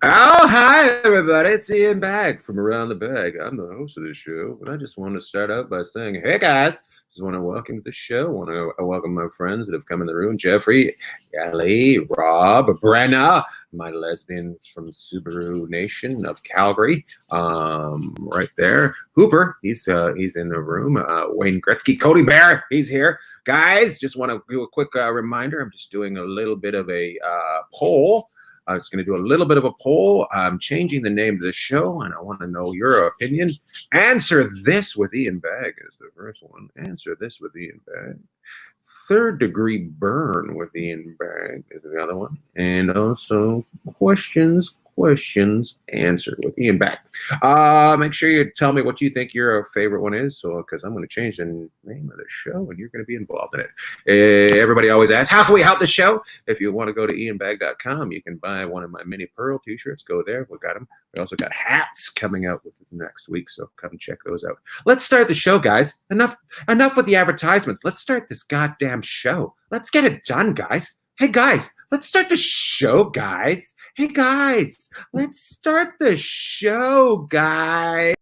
Oh, hi, everybody. It's Ian Bagg from Around the Bag. I'm the host of this show, but I just want to start out by saying, hey, guys, just want to welcome to the show. Want to welcome my friends that have come in the room. Jeffrey, Ellie, Rob, Brenna, my lesbian from Subaru Nation of Calgary, right there. Hooper, he's in the room. Wayne Gretzky, Cody Bear, he's here. Guys, just want to do a quick reminder. I'm just doing a little bit of a poll. I was going to do a little bit of a poll. I'm changing the name of the show, and I want to know your opinion. Answer this with Ian Bagg is the first one. Answer this with Ian Bagg. Third degree burn with Ian Bagg is the other one. And also questions answered with Ian Bagg. Make sure you tell me what you think your favorite one is, so because I'm going to change the name of the show and you're going to be involved in it. Everybody always asks, how can we help the show? If you want to go to ianbag.com, you can buy one of my mini Pearl t-shirts. Go there. We got them. We also got hats coming out with next week, so come check those out. Let's start the show, guys. Enough with the advertisements. Let's start this goddamn show. Let's get it done, guys. Hey, guys, let's start the show, guys. Hey, guys, let's start the show, guys.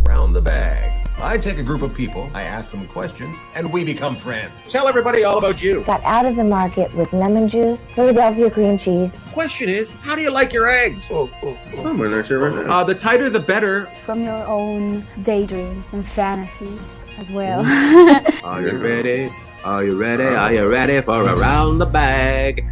Around the Bag. I take a group of people, I ask them questions, and we become friends. Tell everybody all about you. Got out of the market with lemon juice, Philadelphia cream cheese. Question is, how do you like your eggs? I'm not sure right now. The tighter, the better. From your own daydreams and fantasies as well. Are you ready? Are you ready? Are you ready for Around the Bag?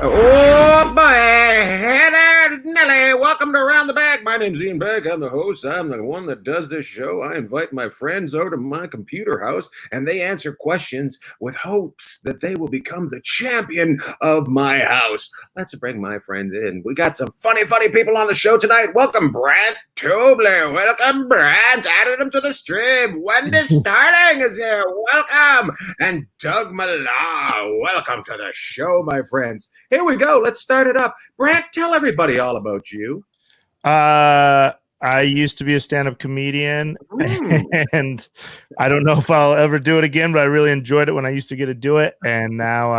Oh, boy. Hey there, Nelly. Welcome to Around the Bag. My name's Ian Bagg. I'm the host. I'm the one that does this show. I invite my friends over to my computer house, and they answer questions with hopes that they will become the champion of my house. Let's bring my friends in. We got some funny people on the show tonight. Welcome, Brandt Tobler. Welcome, Brandt. Added him to the stream. Wendi Starling is here. Welcome. And Doug Maillard, welcome to the show, my friends. Here we go. Let's start it up. Brandt, tell everybody all about you. I used to be a stand-up comedian, and I don't know if I'll ever do it again, but I really enjoyed it when I used to get to do it, and now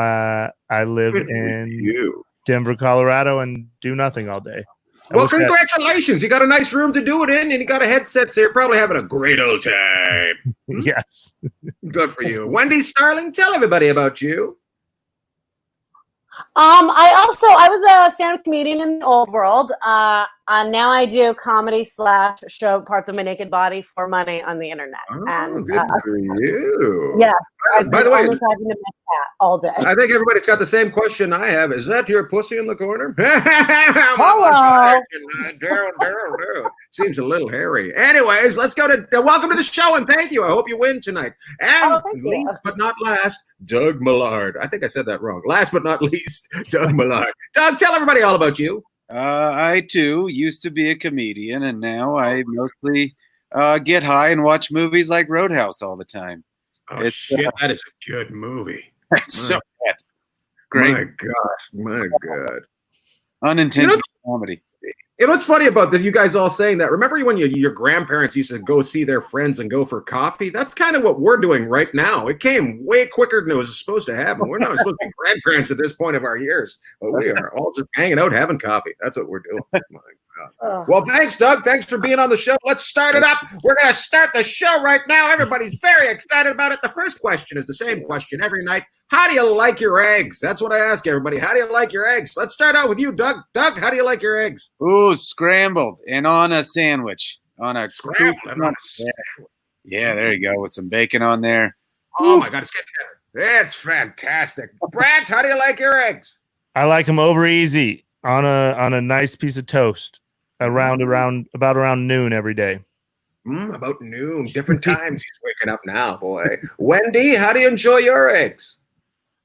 I live in Denver, Colorado, and do nothing all day. Well, congratulations. You got a nice room to do it in, and you got a headset, so you're probably having a great old time. Yes. Good for you. Wendi Starling, tell everybody about you. I was a stand-up comedian in the old world. Now I do comedy / show parts of my naked body for money on the internet. Oh, and good for you. Yeah. By the way, talking to my cat all day. I think everybody's got the same question I have. Is that your pussy in the corner? Hello. Seems a little hairy. Anyways, let's go to welcome to the show and thank you. I hope you win tonight. And least but not last, Doug Maillard. I think I said that wrong. Last but not least, Doug Maillard. Doug, tell everybody all about you. I too used to be a comedian, and now I mostly get high and watch movies like Roadhouse all the time. Oh, shit, that is a good movie. It's so bad. Great. My God. Unintentional comedy. You know what's funny about this? You guys all saying that. Remember when your grandparents used to go see their friends and go for coffee? That's kind of what we're doing right now. It came way quicker than it was supposed to happen. We're not supposed to be grandparents at this point of our years, but we are all just hanging out having coffee. That's what we're doing. My God. Well, thanks, Doug. Thanks for being on the show. Let's start it up. We're going to start the show right now. Everybody's very excited about it. The first question is the same question every night. How do you like your eggs? That's what I ask everybody. How do you like your eggs? Let's start out with you, Doug. Doug, how do you like your eggs? Ooh, scrambled and on a sandwich. On a scrambled and on a sandwich. Yeah, there you go, with some bacon on there. Oh, my God, it's getting better. That's fantastic. Brandt, how do you like your eggs? I like them over easy on a nice piece of toast about around noon every day. About noon. Different times. He's waking up now, boy. Wendi, how do you enjoy your eggs?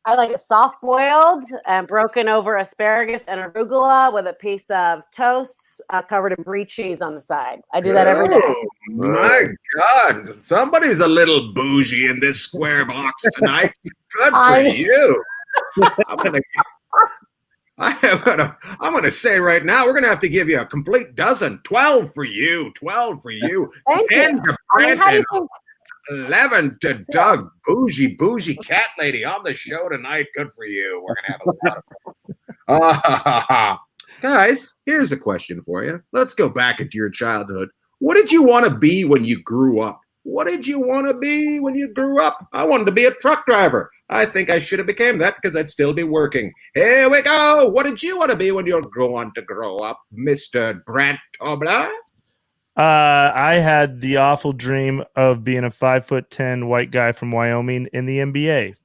I like it soft boiled and broken over asparagus and arugula with a piece of toast covered in brie cheese on the side. I do that every day. Oh, my God. Somebody's a little bougie in this square box tonight. Good for you. I'm gonna say right now, we're gonna have to give you a complete dozen. 12 for you. 12 for you. Thank you. 11 to Doug, bougie cat lady on the show tonight. Good for you. We're gonna have a lot of fun. Guys, here's a question for you. Let's go back into your childhood. What did you want to be when you grew up? What did you want to be when you grew up? I wanted to be a truck driver. I think I should have became that because I'd still be working. Here we go. What did you want to be when you're going to grow up, Mr. Brandt Tobler? I had the awful dream of being a 5'10" white guy from Wyoming in the NBA.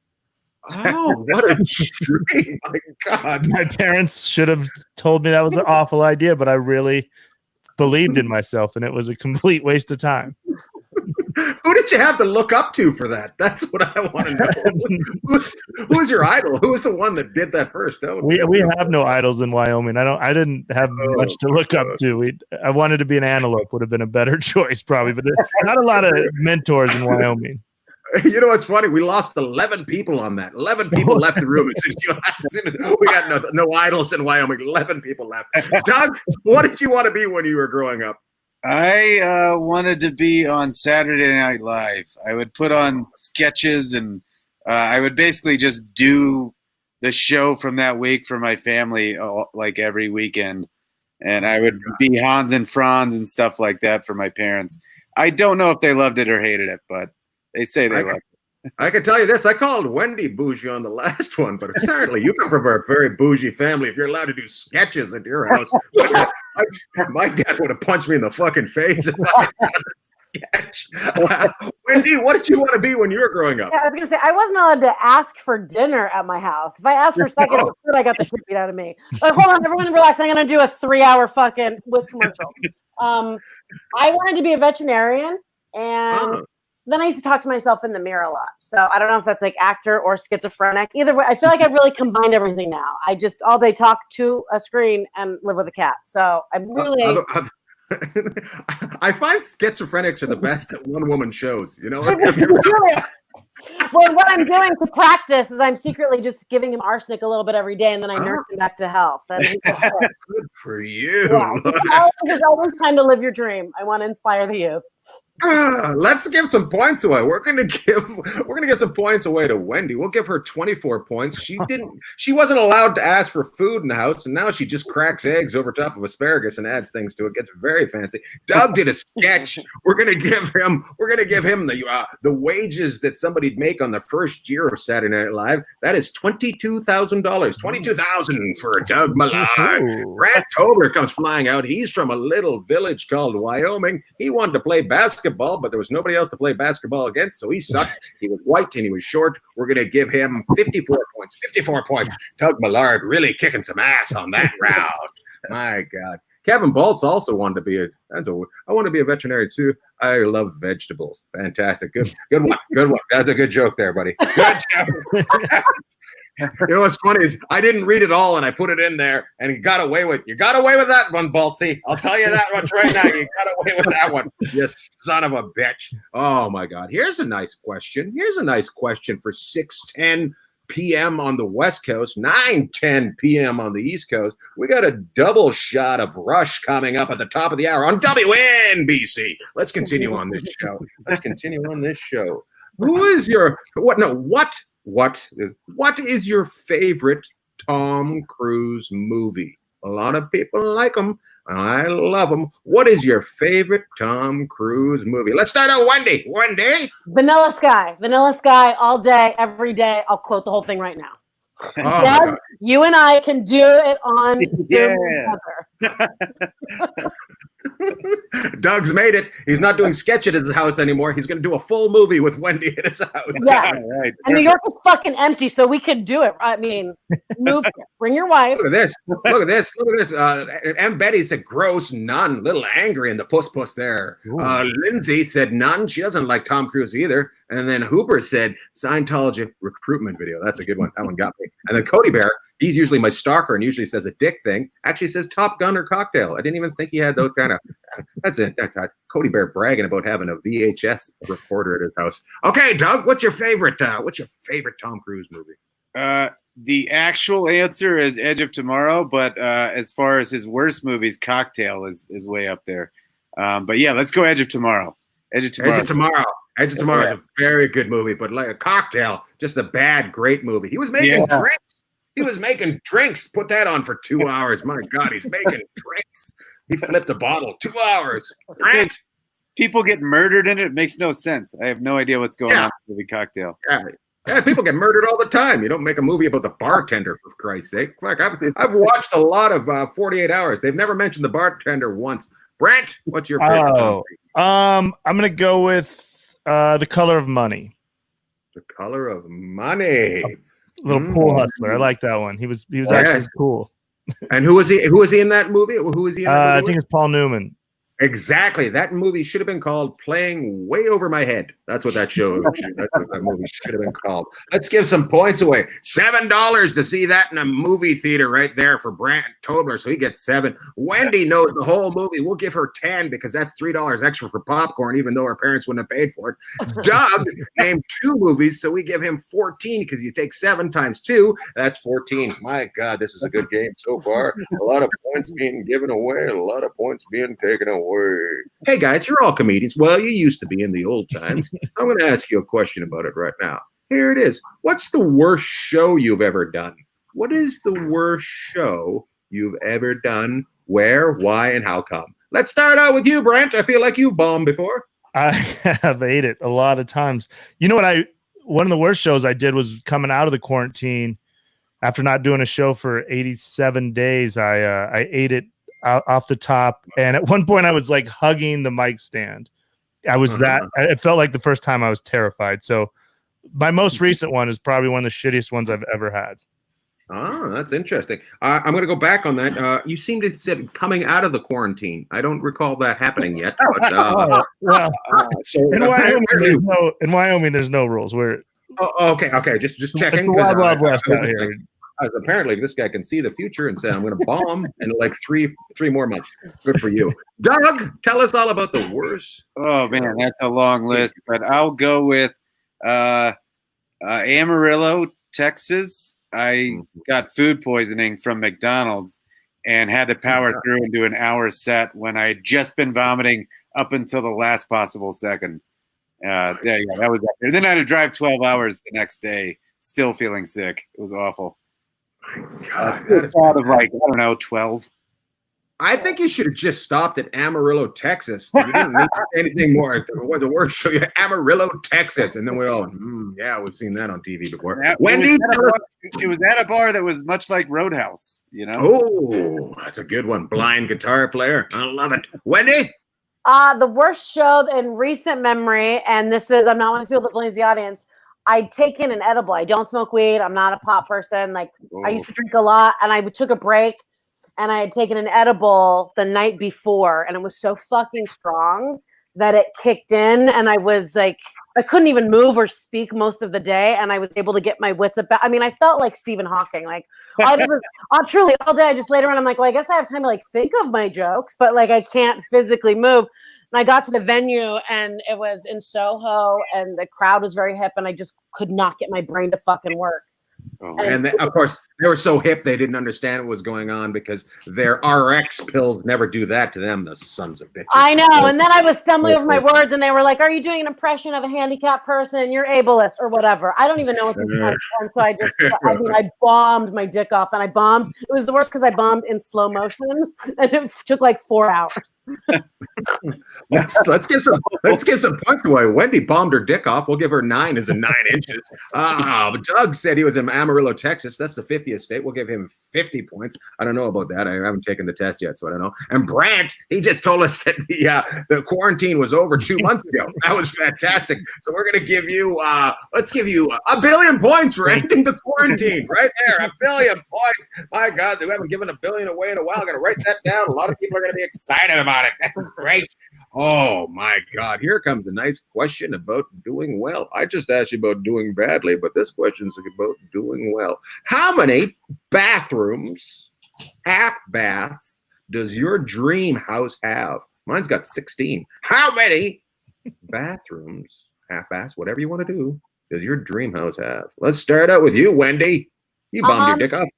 Oh, what a dream. My God. My parents should have told me that was an awful idea, but I really believed in myself, and it was a complete waste of time. Who did you have to look up to for that? That's what I want to know. Who's your idol? Who was the one that did that first? We have no idols in Wyoming. I didn't have much to look up to. I wanted to be an antelope, would have been a better choice probably, but not a lot of mentors in Wyoming. You know what's funny? We lost 11 people on that. 11 people left the room. We got no idols in Wyoming. 11 people left. Doug, what did you want to be when you were growing up? I wanted to be on Saturday Night Live. I would put on sketches, and I would basically just do the show from that week for my family, like every weekend. And I would be Hans and Franz and stuff like that for my parents. I don't know if they loved it or hated it, but they say they loved it. I can tell you this. I called Wendi bougie on the last one, but apparently you come from a very bougie family. If you're allowed to do sketches at your house, my dad would have punched me in the fucking face if I had done a sketch. Wendi, what did you want to be when you were growing up? Yeah, I was going to say, I wasn't allowed to ask for dinner at my house. If I asked for second food, I got the shit beat out of me. Like, hold on, everyone relax. I'm going to do a 3-hour fucking with commercial. I wanted to be a veterinarian, and then I used to talk to myself in the mirror a lot. So I don't know if that's like actor or schizophrenic. Either way, I feel like I've really combined everything now. I just all day talk to a screen and live with a cat. So I'm really... I find schizophrenics are the best at one-woman shows. You know? Well, what I'm doing to practice is I'm secretly just giving him arsenic a little bit every day, and then I nurse him back to health. And good for you. Yeah, there's always time to live your dream. I want to inspire the youth. Let's give some points away. We're gonna give some points away to Wendi. We'll give her 24 points. She wasn't allowed to ask for food in the house, and now she just cracks eggs over top of asparagus and adds things to it. Gets very fancy. Doug did a sketch. We're gonna give him the wages that somebody'd make on the first year of Saturday Night Live. That is $22,000. $22,000 for Doug Maillard. Brandt Tobler comes flying out. He's from a little village called Wyoming. He wanted to play basketball, but there was nobody else to play basketball against, so he sucked. He was white and he was short. We're going to give him 54 points. 54 points. Doug Maillard really kicking some ass on that round. My God. Kevin Baltz also wanted to be I want to be a veterinarian too. I love vegetables. Fantastic. Good one. That's a good joke there, buddy. Good joke. You know what's funny is I didn't read it all and I put it in there and you got away with that one, Baltzy. I'll tell you that much right now. You got away with that one. You son of a bitch. Oh my God. Here's a nice question. For 6:10 p.m. on the West Coast, 9:10 p.m. on the East Coast. We got a double shot of Rush coming up at the top of the hour on WNBC. Let's continue on this show. Who is your what is your favorite Tom Cruise movie? A lot of people like him. I love him. What is your favorite Tom Cruise movie? Let's start out Wendi. Wendi? Vanilla Sky all day, every day. I'll quote the whole thing right now. Oh, Doug, you and I can do it on Doug's made it. He's not doing sketch at his house anymore. He's going to do a full movie with Wendi at his house. Yeah. Right. And New York is fucking empty, so we could do it. I mean, move here. Bring your wife. Look at this. Aunt Betty said gross, none. Little angry in the puss there. Lindsay said none. She doesn't like Tom Cruise either. And then Hooper said Scientology recruitment video. That's a good one. That one got me. And then Cody Bear, he's usually my stalker and usually says a dick thing. Actually says Top Gun or cocktail. I didn't even think he had those kind of. That's it. Cody Bear bragging about having a VHS recorder at his house. Okay, Doug, what's your favorite Tom Cruise movie? The actual answer is Edge of Tomorrow, but as far as his worst movies, Cocktail is way up there. But yeah, let's go Edge of Tomorrow. Edge of Tomorrow. Edge of Tomorrow is a very good movie, but like a Cocktail, just a bad, great movie. He was making drinks. He was making drinks. Put that on for 2 hours. My God, he's making drinks. He flipped a bottle. 2 hours. Brandt. People get murdered in it. It makes no sense. I have no idea what's going on in the movie Cocktail. Yeah, people get murdered all the time. You don't make a movie about the bartender, for Christ's sake. Fuck, I've watched a lot of 48 Hours. They've never mentioned the bartender once. Brandt, what's your favorite? I'm gonna go with The Color of Money. The Color of Money. Little pool hustler. I like that one. He was actually cool. And who was he? Who was he in that movie? Who was he in? I think it's Paul Newman. Exactly. That movie should have been called Playing Way Over My Head. That's what that show, that's what that movie should have been called. Let's give some points away. $7 to see that in a movie theater right there for Brandt Tobler, so he gets 7. Wendi knows the whole movie. We'll give her 10 because that's $3 extra for popcorn, even though her parents wouldn't have paid for it. Doug named 2 movies, so we give him 14 because you take 7 times 2. That's 14. My God, this is a good game so far. A lot of points being given away, a lot of points being taken away. Hey guys, you're all comedians. Well, you used to be in the old times. I'm going to ask you a question about it right now. Here it is. What's the worst show you've ever done? What is the worst show you've ever done? Where, why, and how come? Let's start out with you, Brandt. I feel like you've bombed before. I have ate it a lot of times. You know what? One of the worst shows I did was coming out of the quarantine. After not doing a show for 87 days, I ate it off the top, and at one point I was like hugging the mic stand. I was it felt like the first time I was terrified. So my most recent one is probably one of the shittiest ones I've ever had. Oh, that's interesting. I'm going to go back on that. You seem to said coming out of the quarantine. I don't recall that happening yet. But, so in Wyoming, there's no rules. Okay. Just checking. It's Wild Wild West out here. Apparently, this guy can see the future and say, I'm going to bomb in like three more months. Good for you. Doug, tell us all about the worst. Oh, man, that's a long list. But I'll go with Amarillo, Texas. I got food poisoning from McDonald's and had to power through and do an hour set when I had just been vomiting up until the last possible second. That was up there. Then I had to drive 12 hours the next day, still feeling sick. It was awful. God, out of like, I don't know, 12. I think you should have just stopped at Amarillo, Texas. You didn't need to say anything more. What the worst show you Amarillo, Texas, and then we're all, yeah, we've seen that on TV before. Wendi, it was at a bar that was much like Roadhouse, you know. Oh, that's a good one. Blind guitar player, I love it. Wendi. The worst show in recent memory, and this is, I'm not one of those people that blames the audience. I'd taken an edible. I don't smoke weed. I'm not a pot person. Like I used to drink a lot, and I took a break, and I had taken an edible the night before, and it was so fucking strong that it kicked in, and I was like, I couldn't even move or speak most of the day, and I was able to get my wits about. I mean, I felt like Stephen Hawking. Like truly all day, I just laid around. I'm like, well, I guess I have time to like think of my jokes, but like I can't physically move. And I got to the venue, and it was in Soho, and the crowd was very hip, and I just could not get my brain to fucking work. And of course, they were so hip they didn't understand what was going on because their RX pills never do that to them, the sons of bitches. I know. And then I was stumbling over my words, and they were like, are you doing an impression of a handicapped person? You're ableist or whatever. I don't even know what this is. And so I bombed my dick off, and I bombed. It was the worst because I bombed in slow motion, and it took like 4 hours. Let's get some points away. Wendi bombed her dick off. We'll give her 9 as in 9 inches. Doug said he was in Amarillo, Texas. That's the 50th state. We'll give him 50 points. I don't know about that. I haven't taken the test yet, so I don't know. And Brandt, he just told us that the quarantine was over 2 months ago. That was fantastic. So we're going to give you, let's give you 1 billion points for ending the quarantine. Right there, 1 billion points. My God, they haven't given 1 billion away in a while. I'm going to write that down. A lot of people are going to be excited about it. This is great. Oh, my God. Here comes a nice question about doing well. I just asked you about doing badly, but this question is about doing well. How many bathrooms, half baths, does your dream house have? Mine's got 16. How many bathrooms, half baths, whatever you want to do, does your dream house have? Let's start out with you, Wendi. You bombed your dick off.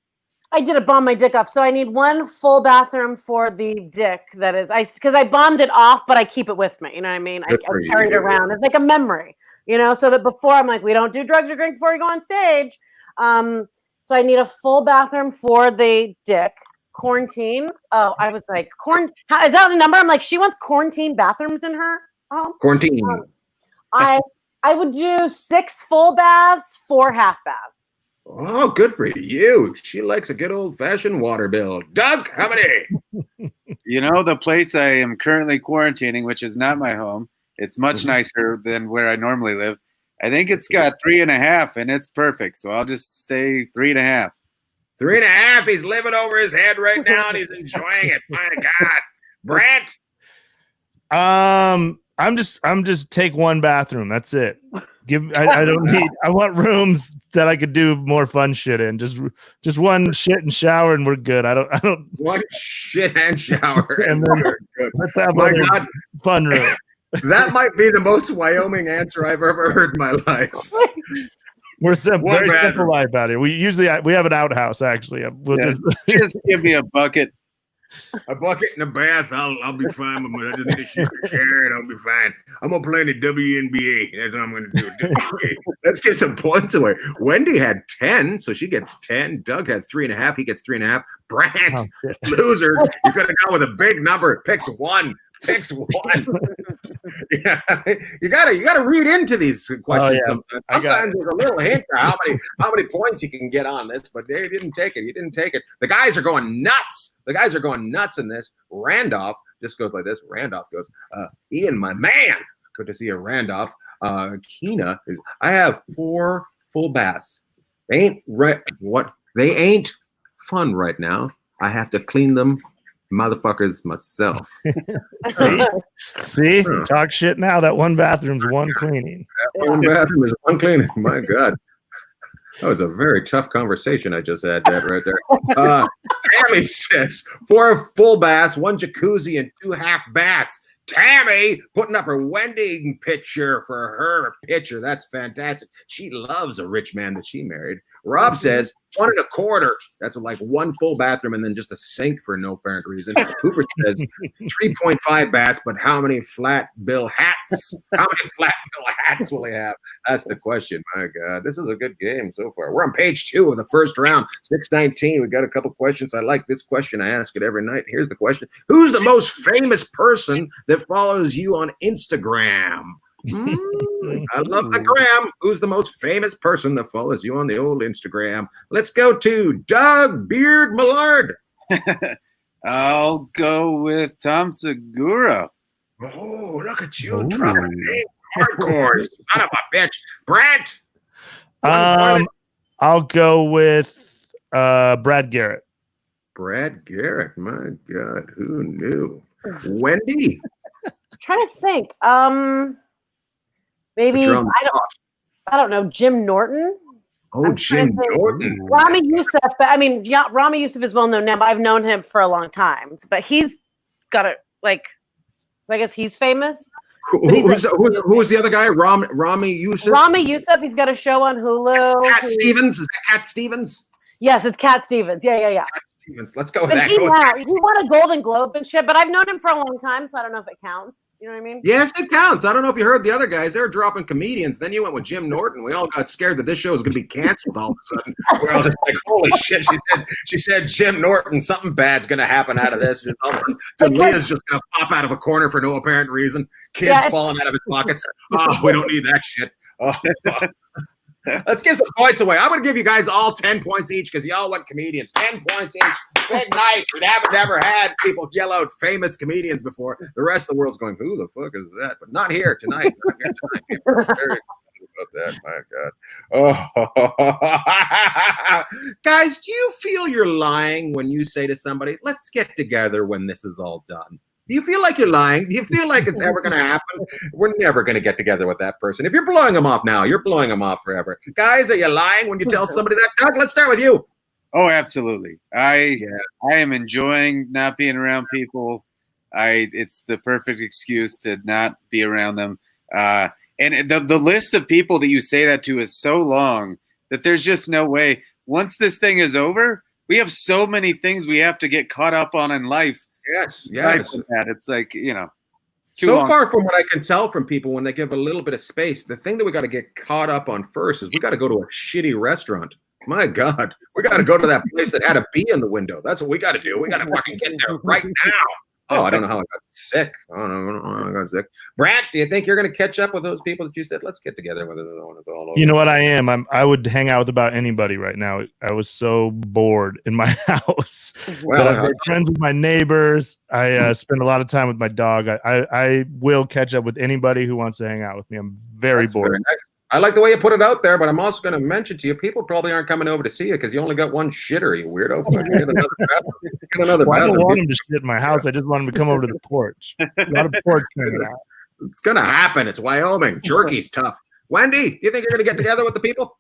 I did a bomb my dick off. So I need one full bathroom for the dick. That is, because I bombed it off, but I keep it with me. You know what I mean? I carry it around. It's like a memory, so that before I'm like, we don't do drugs or drink before we go on stage. So I need a full bathroom for the dick. Quarantine. Oh, I was like, is that the number? I'm like, she wants quarantine bathrooms in her home. Quarantine. I would do 6 full baths, 4 half baths. Oh, good for you. She likes a good old-fashioned water bill. Doug, how many? The place I am currently quarantining, which is not my home, it's much nicer than where I normally live. I think it's got 3.5, and it's perfect. So I'll just say 3.5. 3.5. He's living over his head right now, and he's enjoying it. My God, Brandt. I'm just take one bathroom. That's it. I don't need. I want rooms that I could do more fun shit in. Just one shit and shower, and we're good. I don't. One shit and shower, and then let's have my God, fun room. That might be the most Wyoming answer I've ever heard in my life. We're simple, very simple life out here. We have an outhouse actually. We'll just give me a bucket. A bucket and a bath, I'll be fine. I just need a chair and I'll be fine. I'm gonna play in the WNBA. That's what I'm gonna do. WNBA. Let's give some points away. Wendi had 10, so she gets 10. Doug had 3.5, he gets 3.5. Brandt, loser. You could have gone with a big number. Picks one. Yeah, you gotta read into these questions sometimes. Sometimes there's a little hint to how many points you can get on this, but they didn't take it. You didn't take it. The guys are going nuts. In this. Randolph just goes like this. Randolph goes, Ian, my man. Good to see you, Randolph. Keena is. I have 4 full baths. They ain't right. What? They ain't fun right now. I have to clean them. Motherfuckers myself. See? Talk shit now. That one bathroom's one cleaning. That one bathroom is one cleaning. My God. That was a very tough conversation I just had right there. Tammy says 4 full baths, 1 jacuzzi, and 2 half baths. Tammy putting up her Wendi picture for her picture. That's fantastic. She loves a rich man that she married. Rob says 1.25. That's like 1 full bathroom and then just a sink for no apparent reason. Hooper says 3.5 baths, but how many flat bill hats? How many flat bill hats will he have? That's the question. My God, this is a good game so far. We're on page 2 of the first round, 619. We got a couple questions. I like this question. I ask it every night. Here's the question: who's the most famous person that follows you on Instagram? I love the gram. Who's the most famous person that follows you on the old Instagram? Let's go to Doug Beard Maillard. I'll go with Tom Segura. Oh, look at you dropping names. Hardcore son of a bitch. Brandt. I'll go with Brad Garrett. Brad Garrett. My God, who knew? Wendi. I'm trying to think. Maybe I don't know, Jim Norton. Oh, Jim Norton. Rami Youssef, but I mean, yeah, Rami Youssef is well known now, but I've known him for a long time. But he's got a so I guess he's famous. Who is the other guy? Rami Youssef. Rami Youssef. He's got a show on Hulu. Cat Stevens. Is that Cat Stevens? Yes, it's Cat Stevens. Yeah. Cat Stevens. Let's go with but that. He won a Golden Globe and shit, but I've known him for a long time, so I don't know if it counts. You know what I mean? Yes, it counts. I don't know if you heard the other guys. They were dropping comedians. Then you went with Jim Norton. We all got scared that this show was going to be canceled all of a sudden. We're all just like, holy shit. She said Jim Norton. Something bad's going to happen out of this. Talia's just going to pop out of a corner for no apparent reason. Kids falling out of his pockets. Oh, we don't need that shit. Oh. Let's give some points away. I'm going to give you guys all 10 points each because y'all went comedians. 10 points each. Big night. We haven't ever had people yell out famous comedians before. The rest of the world's going, who the fuck is that? But not here tonight. We're very about that. My God. Oh. Guys, do you feel you're lying when you say to somebody, let's get together when this is all done? Do you feel like you're lying? Do you feel like it's ever going to happen? We're never going to get together with that person. If you're blowing them off now, you're blowing them off forever. Guys, are you lying when you tell somebody that? Doug, let's start with you. Oh, absolutely. I am enjoying not being around people. It's the perfect excuse to not be around them. And the list of people that you say that to is so long that there's just no way. Once this thing is over, we have so many things we have to get caught up on in life. Yes. It's like, it's too So long. far from what I can tell from people, when they give a little bit of space, the thing that we got to get caught up on first is we got to go to a shitty restaurant. My God, we got to go to that place that had a bee in the window. That's what we got to do. We got to fucking get there right now. Oh, I don't know how I got sick. I don't know how I got sick. Brandt, do you think you're going to catch up with those people that you said, let's get together with it? All over? You know what I am? I would hang out with about anybody right now. I was so bored in my house. Well, I've made friends with my neighbors. I spend a lot of time with my dog. I will catch up with anybody who wants to hang out with me. I'm very bored. Very nice. I like the way you put it out there, but I'm also going to mention to you, people probably aren't coming over to see you because you only got one shitter, you weirdo. Get another Well, I don't bathroom. want him to shit in my house. I just want him to come over to the porch. A lot of porch hanging out. It's going to happen. It's Wyoming. Jerky's tough. Wendy, do you think you're going to get together with the people?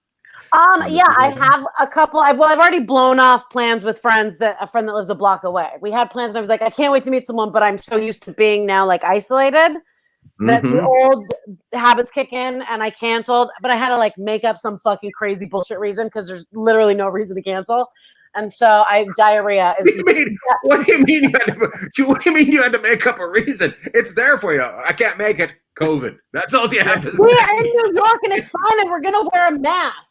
Yeah, I have a couple. I've already blown off plans with friends a friend that lives a block away. We had plans and I was like, I can't wait to meet someone, but I'm so used to being now like isolated that the old habits kick in and I canceled, but I had to like make up some fucking crazy bullshit reason because there's literally no reason to cancel. And so diarrhea is. What do you mean you had to make up a reason? It's there for you. I can't make it. COVID. That's all you have to say. We're in New York and it's fine and we're going to wear a mask.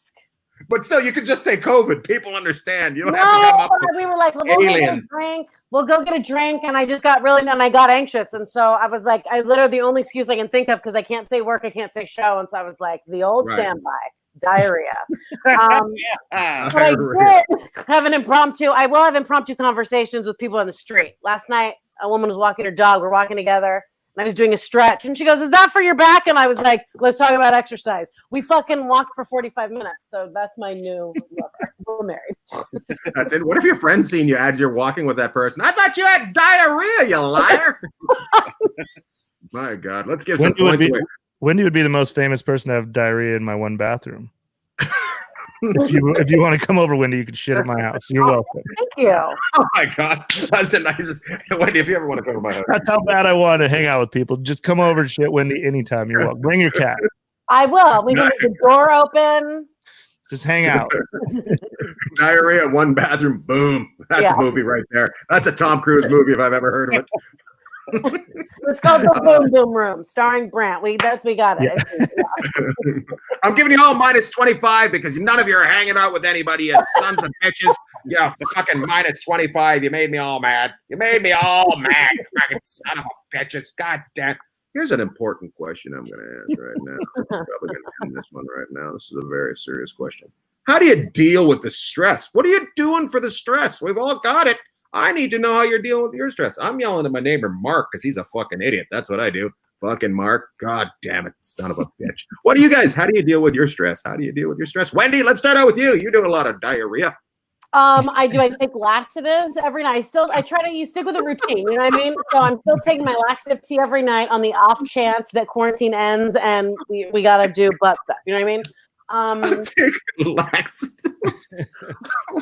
But still, you could just say COVID. People understand. You don't have to come up with we were like, we'll go get a drink. We'll go get a drink. And I just got and I got anxious. And so I was like, the only excuse I can think of, because I can't say work, I can't say show. And so I was like, the old standby, diarrhea. But I did have an impromptu. I will have impromptu conversations with people on the street. Last night, a woman was walking her dog. We're walking together. I was doing a stretch and she goes, is that for your back? And I was like, let's talk about exercise. We fucking walked for 45 minutes. So that's my new lover. We're married. That's it. What if your friend's seen you as you're walking with that person? I thought you had diarrhea, you liar. My God. Let's give some points away. Wendy would be the most famous person to have diarrhea in my one bathroom. If you want to come over, Wendy, you can shit at my house. You're welcome. Thank you. Oh my God, that's the nicest. Wendy, if you ever want to come to my house, that's how bad I want to hang out with people. Just come over and shit, Wendy, anytime you're welcome. Bring your cat. I will. We can leave the door open. Just hang out. Diarrhea, one bathroom, boom. That's a movie right there. That's a Tom Cruise movie if I've ever heard of it. It's called The Boom Boom Room, starring Brandt. We got it. Yeah. I'm giving you all minus 25 because none of you are hanging out with anybody, you sons of bitches. Yeah, fucking minus 25. You made me all mad. You fucking son of a bitches. God damn. Here's an important question I'm going to ask right now. I'm probably going to end this one right now. This is a very serious question. How do you deal with the stress? What are you doing for the stress? We've all got it. I need to know how you're dealing with your stress. I'm yelling at my neighbor, Mark, because he's a fucking idiot. That's what I do. Fucking Mark. God damn it, son of a bitch. What do you guys, how do you deal with your stress? How do you deal with your stress? Wendy, let's start out with you. You do a lot of diarrhea. I take laxatives every night. I try to stick with a routine, you know what I mean? So I'm still taking my laxative tea every night on the off chance that quarantine ends and we got to do butt stuff, you know what I mean?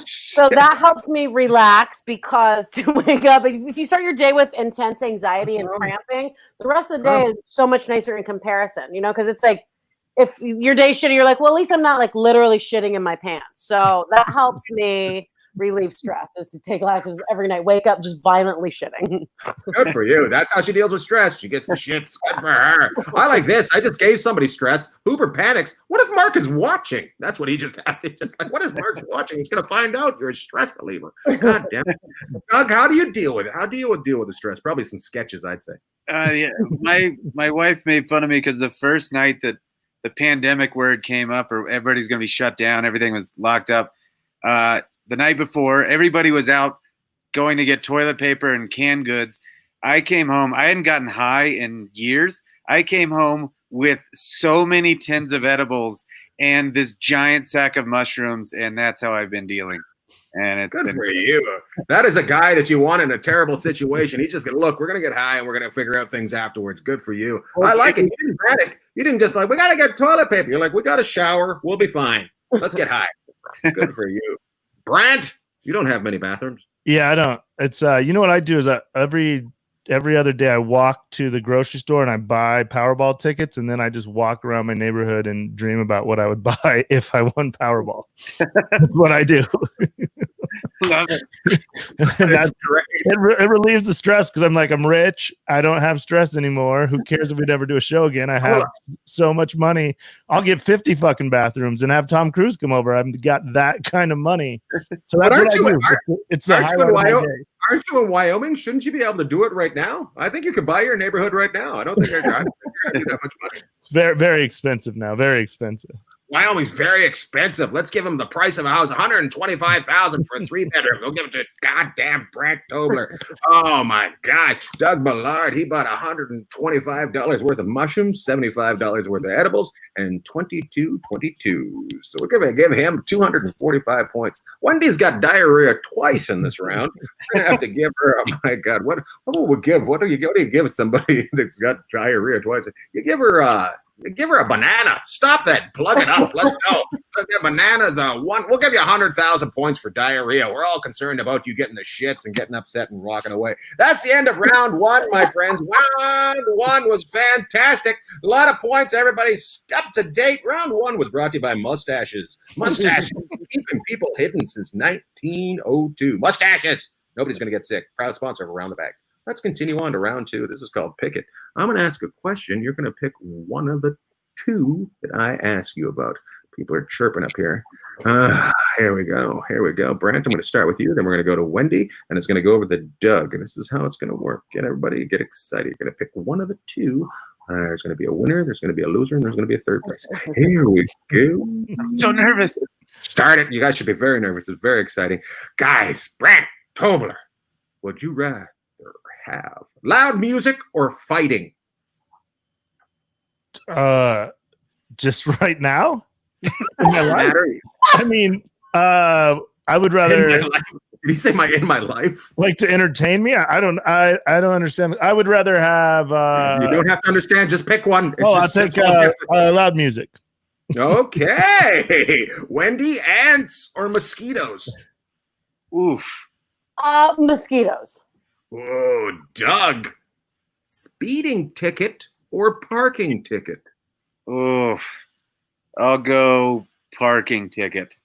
So that helps me relax because to wake up, if you start your day with intense anxiety and cramping, the rest of the day is so much nicer in comparison, you know, because it's like if your day's shitty, you're like, well, at least I'm not like literally shitting in my pants. So that helps me relieve stress is to take laxatives every night, wake up just violently shitting. Good for you. That's how she deals with stress. She gets the shits. Good for her. I like this. I just gave somebody stress. Hooper panics. What if Mark is watching? That's what he just had to just like, what if Mark's watching? He's going to find out you're a stress reliever. God damn it. Doug, how do you deal with it? How do you deal with the stress? Probably some sketches, I'd say. Yeah. My wife made fun of me because the first night that the pandemic word came up or everybody's going to be shut down, everything was locked up. The night before, everybody was out going to get toilet paper and canned goods. I came home. I hadn't gotten high in years. I came home with so many tins of edibles and this giant sack of mushrooms, and that's how I've been dealing. And it's good for you. That is a guy that you want in a terrible situation. He's just going to look, we're going to get high and we're going to figure out things afterwards. Good for you. Okay. I like it. You didn't panic. You didn't just like, we got to get toilet paper. You're like, we got to shower. We'll be fine. Let's get high. Good for you. Brandt, you don't have many bathrooms. Yeah, I don't. It's you know what I do is every other day I walk to the grocery store and I buy Powerball tickets and then I just walk around my neighborhood and dream about what I would buy if I won Powerball. That's what I do. Love it. That's great. it relieves the stress because I'm like, I'm rich. I don't have stress anymore. Who cares if we never do a show again? I have so much money. I'll get 50 fucking bathrooms and have Tom Cruise come over. I've got that kind of money. So that's what I do. It's the highlight of my day. Aren't you in Wyoming? Shouldn't you be able to do it right now? I think you could buy your neighborhood right now. I don't think I got that much money. Very, very expensive now. Very expensive. Wyoming's very expensive. Let's give them the price of a house, $125,000 for a 3-bedroom. They'll give it to goddamn Brandt Tobler. Oh my God, Doug Maillard. He bought $125 worth of mushrooms, $75 worth of edibles, and 22. So we're gonna give him 245 points. Wendy's got diarrhea twice in this round. We're gonna have to give her. Oh my God, what will we give? What do you give somebody that's got diarrhea twice? You give her give her a banana. Stop that. Plug it up. Let's go. Bananas. We'll give you 100,000 points for diarrhea. We're all concerned about you getting the shits and getting upset and walking away. That's the end of round one, my friends. Round one was fantastic. A lot of points. Everybody's up to date. Round one was brought to you by Mustaches. Mustaches keeping people hidden since 1902. Mustaches. Nobody's going to get sick. Proud sponsor of Around the Bag. Let's continue on to round two. This is called Pick It. I'm going to ask a question. You're going to pick one of the two that I ask you about. People are chirping up here. Here we go. Brandt, I'm going to start with you. Then we're going to go to Wendi, and it's going to go over to Doug. And this is how it's going to work. Get everybody get excited. You're going to pick one of the two. There's going to be a winner. There's going to be a loser, and there's going to be a third place. Here we go. I'm so nervous. Start it. You guys should be very nervous. It's very exciting. Guys, Brandt Tobler, would you rather have loud music or fighting? Just right now in my life? I mean, I would rather. Did you say in my life? Like to entertain me? I don't understand. I would rather have. You don't have to understand. Just pick one. I'll take loud music. Okay, Wendi, ants or mosquitoes? Oof. Mosquitoes. Whoa, Doug, speeding ticket or parking ticket? Oof. I'll go parking ticket.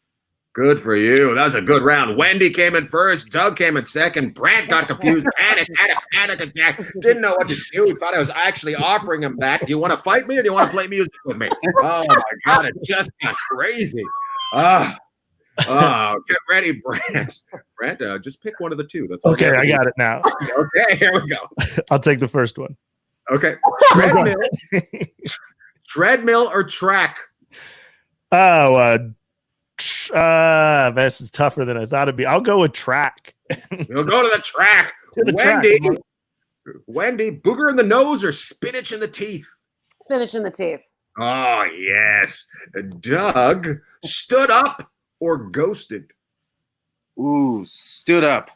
Good for you. That was a good round. Wendi came in first. Doug came in second. Brandt got confused, panicked, had a panic attack, didn't know what to do. He thought I was actually offering him that. Do you want to fight me or do you want to play music with me? Oh, my God. It just got crazy. Get ready, Brandt. Brandt, just pick one of the two. That's all. Okay, I got it now. Okay, here we go. I'll take the first one. Okay. Treadmill or track? This is tougher than I thought it'd be. I'll go with track. We'll go to the track. Wendi, booger in the nose or spinach in the teeth? Spinach in the teeth. Oh, yes. Doug, stood up or ghosted? Ooh, stood up.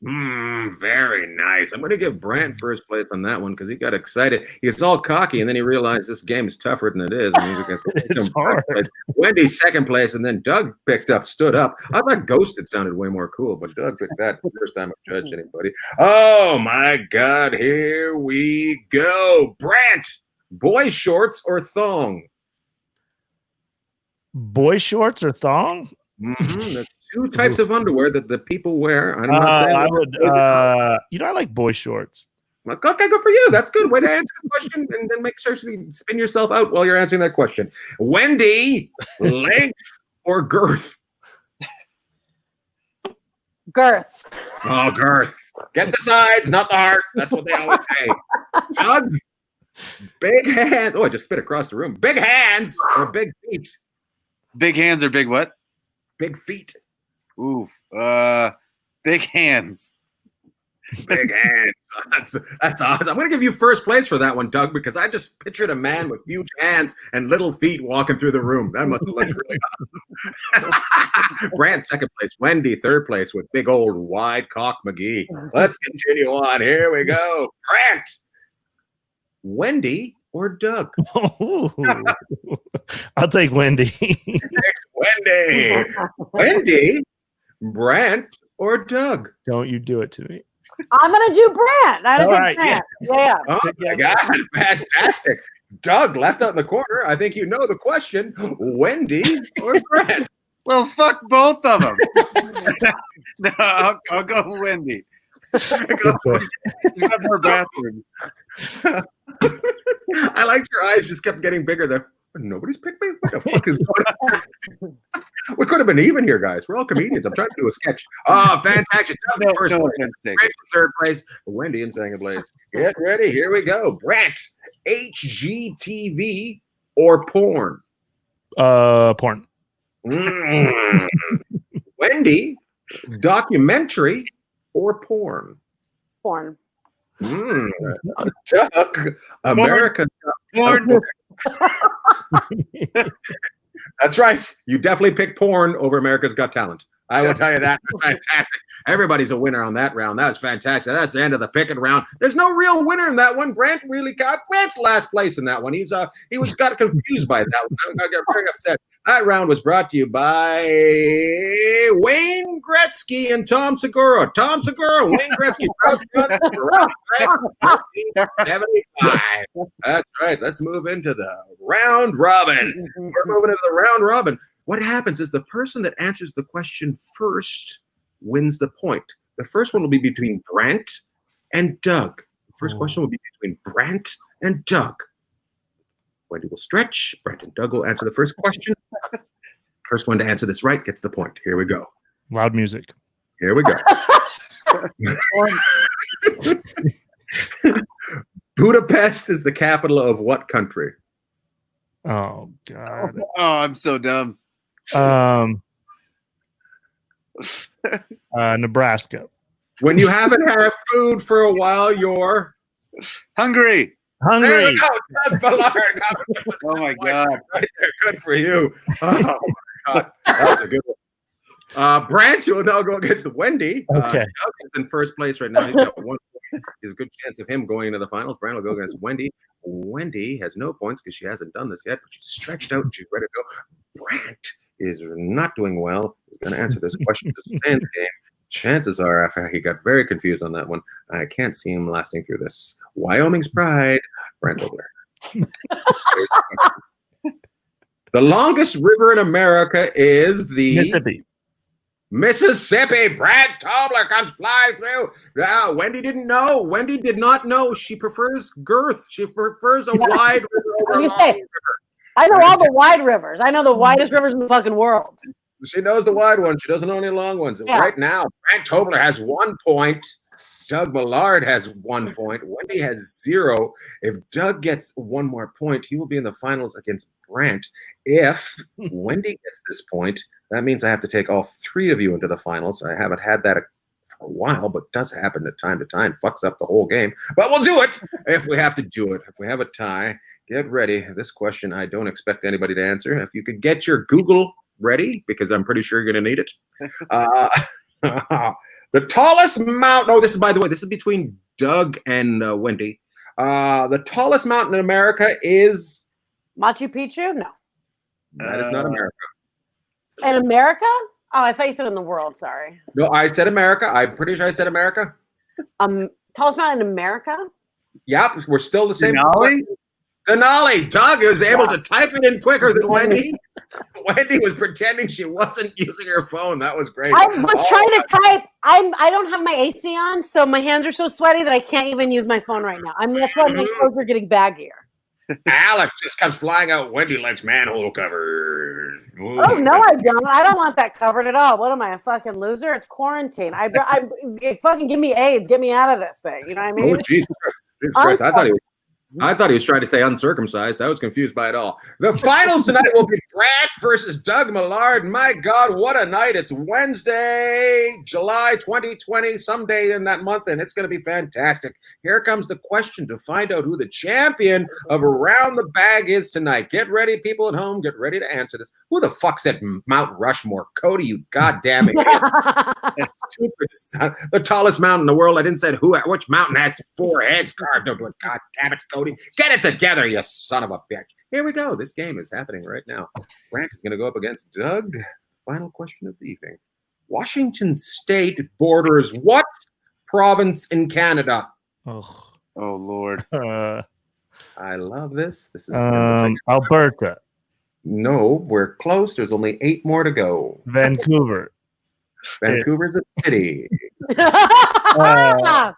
Very nice. I'm going to give Brandt first place on that one because he got excited. He gets all cocky, and then he realized this game is tougher than it is. And he's against it's hard. Wendi second place, and then Doug picked up stood up. I thought ghosted sounded way more cool, but Doug picked that the first time I've judged anybody. Oh, my God. Here we go. Brandt, boy shorts or thong? Boy shorts or thong? There's two types of underwear that the people wear. I'm not saying I would. I like boy shorts. Like, okay, good for you. That's good. Way to answer the question, and then make sure you spin yourself out while you're answering that question. Wendi, length or girth? Girth. Oh, girth. Get the sides, not the heart. That's what they always say. Doug, big hand. Oh, I just spit across the room. Big hands or big feet? Big hands or big what? Big feet. Ooh, big hands. Big hands. That's awesome. I'm going to give you first place for that one, Doug, because I just pictured a man with huge hands and little feet walking through the room. That must have looked really awesome. Brandt, second place. Wendi, third place with big old wide cock McGee. Let's continue on. Here we go. Brandt, Wendi or Doug? I'll take Wendi. Wendi. Wendi, Brandt or Doug? Don't you do it to me. I'm gonna do Brandt. I All say right, Brandt. Yeah. Oh my God, fantastic. Doug left out in the corner. I think you know the question. Wendi or Brandt? Well, fuck both of them. No, I'll go with Wendy. She's got more bathrooms. I liked your eyes just kept getting bigger there. Nobody's picked me? What the fuck is going on? We could have been even here, guys. We're all comedians. I'm trying to do a sketch. Oh, fantastic. No, First no place. offense, Dick. Great for third place. Wendy in second place. Get ready. Here we go. Brandt, HGTV or porn? Porn. Wendy, documentary or porn? Porn. Doug, America. Porn. That's right. You definitely picked porn over America's Got Talent. I will tell you that. Fantastic. Everybody's a winner on that round. That was fantastic. That's the end of the picking round. There's no real winner in that one. Brandt really got Brandt's last place in that one. He got confused by that one. I got very upset. That round was brought to you by Wayne Gretzky and Tom Segura. Tom Segura, Wayne Gretzky. 75. That's right. Let's move into the round robin. We're moving into the round robin. What happens is the person that answers the question first wins the point. The first one will be between Brandt and Doug. The first question will be between Brandt and Doug. Wendy will stretch. Brandt and Doug will answer the first question. First one to answer this right gets the point. Here we go. Loud music. Here we go. Budapest is the capital of what country? Oh God. Oh, I'm so dumb. Nebraska. When you haven't had food for a while, you're Hungry. There Hungry. we go. Doug Mellard. Oh my God. Right there. Good for you. Oh my God. That was a good one. Brandt, you'll now go against Wendy. Okay. Doug is in first place right now. He's got 1 point. There's a good chance of him going into the finals. Brandt will go against Wendy. Wendy has no points because she hasn't done this yet, but she's stretched out and she's ready to go. Brandt is not doing well. He's going to answer this question to stand the game. Chances are, after he got very confused on that one, I can't see him lasting through this. Wyoming's pride, Brandt Tobler. The longest river in America is the Mississippi. Mississippi. Brandt Tobler comes flying through. Now, Wendy didn't know. Wendy did not know. She prefers girth. She prefers a wide river over a long river. I know all the wide rivers. I know the widest rivers in the fucking world. She knows the wide ones. She doesn't know any long ones. Yeah. Right now, Brandt Tobler has 1 point. Doug Maillard has 1 point. Wendy has 0. If Doug gets 1 more point, he will be in the finals against Brandt. If Wendy gets this point, that means I have to take all 3 of you into the finals. I haven't had that for a while, but it does happen to time. Fucks up the whole game. But we'll do it if we have to do it. If we have a tie, get ready. This question I don't expect anybody to answer. If you could get your Google ready, because I'm pretty sure you're going to need it. The tallest mountain. Oh, this is, by the way, this is between Doug and Wendy. The tallest mountain in America is Machu Picchu? No. that is not America. In America? Oh, I thought you said in the world. Sorry. No, I said America. I'm pretty sure I said America. Tallest mountain in America? Yep, we're still the same. Denali? Denali. Doug is able to type it in quicker than Wendy. Wendy was pretending she wasn't using her phone. That was great. I was trying to type. I don't have my AC on, so my hands are so sweaty that I can't even use my phone right now. That's why my clothes are getting baggier. Alex just comes flying out. Wendy likes manhole covers. Oh no, I don't. I don't want that covered at all. What am I, a fucking loser? It's quarantine. I fucking give me AIDS. Get me out of this thing. You know what I mean? Oh, Jesus Christ. I thought he was trying to say uncircumcised. I was confused by it all. The finals tonight will be Brandt versus Doug Maillard. My God, what a night. It's Wednesday, July 2020, someday in that month, and it's going to be fantastic. Here comes the question to find out who the champion of Around the Bag is tonight. Get ready, people at home. Get ready to answer this. Who the fuck said Mount Rushmore? Cody, you goddamn it. The tallest mountain in the world. I didn't say which mountain has 4 heads carved into it. God damn it, Cody. Get it together, you son of a bitch. Here we go. This game is happening right now. Brandt is going to go up against Doug. Final question of the evening. Washington State borders what province in Canada? Oh, Lord. I love this. This is Alberta. No, we're close. There's only 8 more to go. Vancouver. Vancouver's a city. I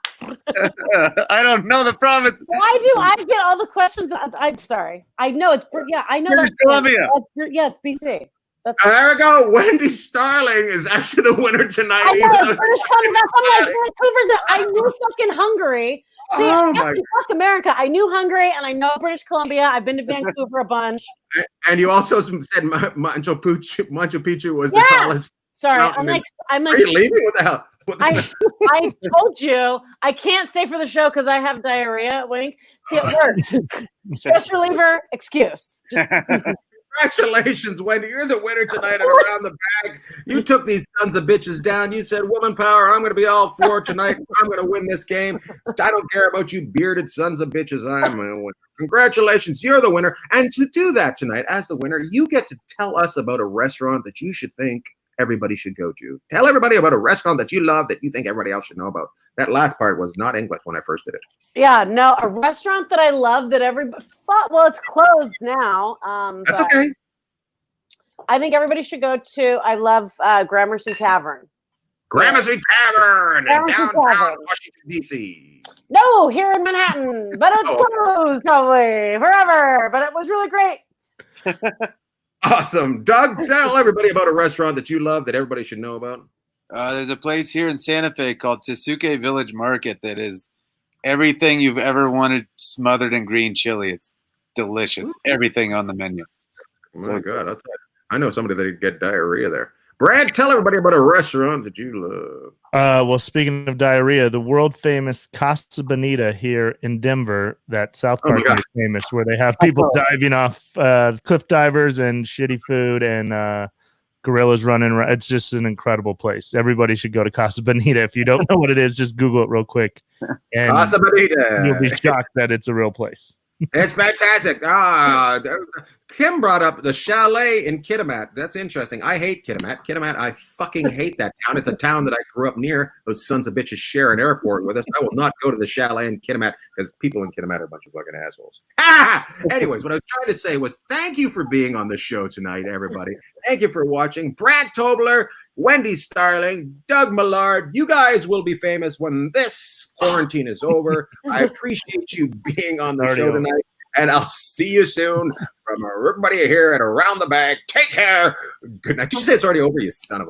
don't know the province. Why do I get all the questions? I'm sorry. I know it's I know British that's Columbia. Yeah, it's BC. That's There we go. Wendi Starling is actually the winner tonight. I know even though it's British Columbia. I'm like Vancouver's. I knew fucking Hungary. See, Oh fuck America. I knew Hungary and I know British Columbia. I've been to Vancouver a bunch. And you also said Machu Picchu was the Yeah. tallest. Sorry, mountain I'm Are like. you leaving? What the hell? What the hell? I told you I can't stay for the show because I have diarrhea. Wink. See, it works. Stress reliever excuse. Just, Congratulations, Wendi. You're the winner tonight at Around the Bag. You took these sons of bitches down. You said, woman power, I'm going to be all for it tonight. I'm going to win this game. I don't care about you bearded sons of bitches. I'm my own winner. Congratulations. You're the winner. And to do that tonight, as the winner, you get to tell us about a restaurant that you should think everybody should go to. Tell everybody about a restaurant that you love that you think everybody else should know about. That last part was not English when I first did it. yeah, no, a restaurant that I love that everybody. Well, it's closed now. That's but okay. I think everybody should go to. I love Gramercy Tavern. Gramercy Tavern in Gramercy downtown Tavern. Washington, D.C. No, here in Manhattan, but it's Oh. closed probably forever. But it was really great. Awesome. Doug, tell everybody about a restaurant that you love that everybody should know about. There's a place here in Santa Fe called Tsuke Village Market that is everything you've ever wanted smothered in green chili. It's delicious. Everything on the menu. Oh my God. I'll tell you. I know somebody that could get diarrhea there. Brandt, tell everybody about a restaurant that you love. Well, speaking of diarrhea, the world famous Casa Bonita here in Denver, that South Oh my Park God. is famous, where they have people diving off cliff divers and shitty food and gorillas running around. It's just an incredible place. Everybody should go to Casa Bonita. If you don't know what it is, just Google it real quick, and Casa Bonita. you'll be shocked that it's a real place. It's fantastic. Kim brought up the chalet in Kitimat. That's interesting. I hate Kitimat. Kitimat, I fucking hate that town. It's a town that I grew up near. Those sons of bitches share an airport with us. I will not go to the chalet in Kitimat because people in Kitimat are a bunch of fucking assholes. Anyways, what I was trying to say was thank you for being on the show tonight, everybody. Thank you for watching. Brandt Tobler, Wendi Starling, Doug Maillard. You guys will be famous when this quarantine is over. I appreciate you being on the Already show over. tonight. And I'll see you soon from everybody here at Around the Bag. Take care. Good night. Did you say it's already over, you son of a